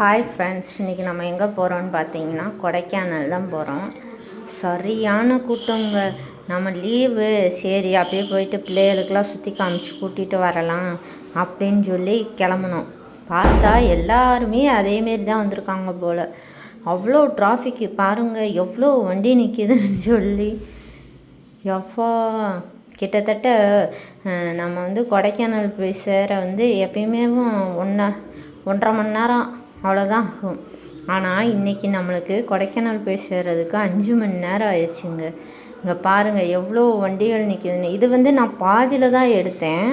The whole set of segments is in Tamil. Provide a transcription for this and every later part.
ஹாய் ஃப்ரெண்ட்ஸ், இன்றைக்கி நம்ம எங்கே போகிறோன்னு பார்த்தீங்கன்னா கொடைக்கானல் தான் போகிறோம். சரியான கூட்டங்க. நம்ம லீவு சரி அப்படியே போயிட்டு பிள்ளைகளுக்கெல்லாம் சுற்றி காமிச்சு கூட்டிகிட்டு வரலாம் அப்படின்னு சொல்லி கிளம்புனோம். பார்த்தா எல்லாருமே அதேமாரி தான் வந்திருக்காங்க போல். அவ்வளோ டிராஃபிக்கு பாருங்கள், எவ்வளோ வண்டி நிற்கிதுன்னு சொல்லி. எவ்வளோ கிட்டத்தட்ட நம்ம கொடைக்கானல் போய் சேர எப்பயுமே 1.5 மணி நேரம் அவ்வளோதான் ஆகும். ஆனால் இன்றைக்கி நம்மளுக்கு கொடைக்கானல் போய் சேர்றதுக்கு 5 மணி நேரம் ஆயிடுச்சுங்க. இங்கே பாருங்கள் எவ்வளோ வண்டிகள் நிற்கிதுன்னு. இது நான் பாதியில் தான் எடுத்தேன்,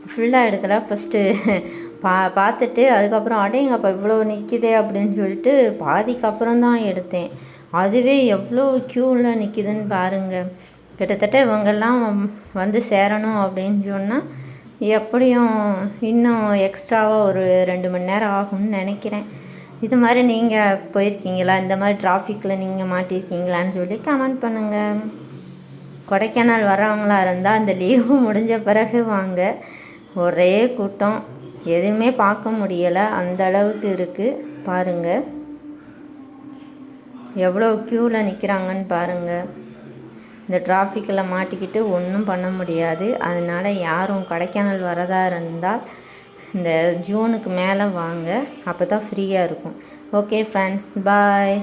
ஃபுல்லாக எடுக்கலை. ஃபஸ்ட்டு பார்த்துட்டு அதுக்கப்புறம் அடேங்கப்பா இவ்வளோ நிற்கிதே அப்படின்னு சொல்லிட்டு பாதிக்கு அப்புறம் தான் எடுத்தேன். அதுவே எவ்வளோ க்யூவில் நிற்கிதுன்னு பாருங்கள். கிட்டத்தட்ட இவங்கெல்லாம் சேரணும் அப்படின்னு சொன்னால் எப்படியும் இன்னும் எக்ஸ்ட்ராவாக ஒரு 2 மணி நேரம் ஆகும்னு நினைக்கிறேன். இது மாதிரி நீங்கள் போயிருக்கீங்களா? இந்த மாதிரி டிராஃபிக்கில் நீங்கள் மாட்டியிருக்கீங்களான்னு சொல்லி கமெண்ட் பண்ணுங்கள். கொடைக்கானல் வர்றவங்களா இருந்தால் அந்த லீவு முடிஞ்ச பிறகு வாங்க. ஒரே கூட்டம், எதுவுமே பார்க்க முடியலை, அந்த அளவுக்கு இருக்குது. பாருங்கள் எவ்வளோ க்யூவில் நிற்கிறாங்கன்னு பாருங்கள். இந்த டிராஃபிக்கில் மாட்டிக்கிட்டு ஒன்றும் பண்ண முடியாது. அதனால் யாரும் கொடைக்கானல் வரதா இருந்தால் இந்த ஜூனுக்கு மேலே வாங்க, அப்போ தான் ஃப்ரீயாக இருக்கும். ஓகே ஃப்ரெண்ட்ஸ், பாய்.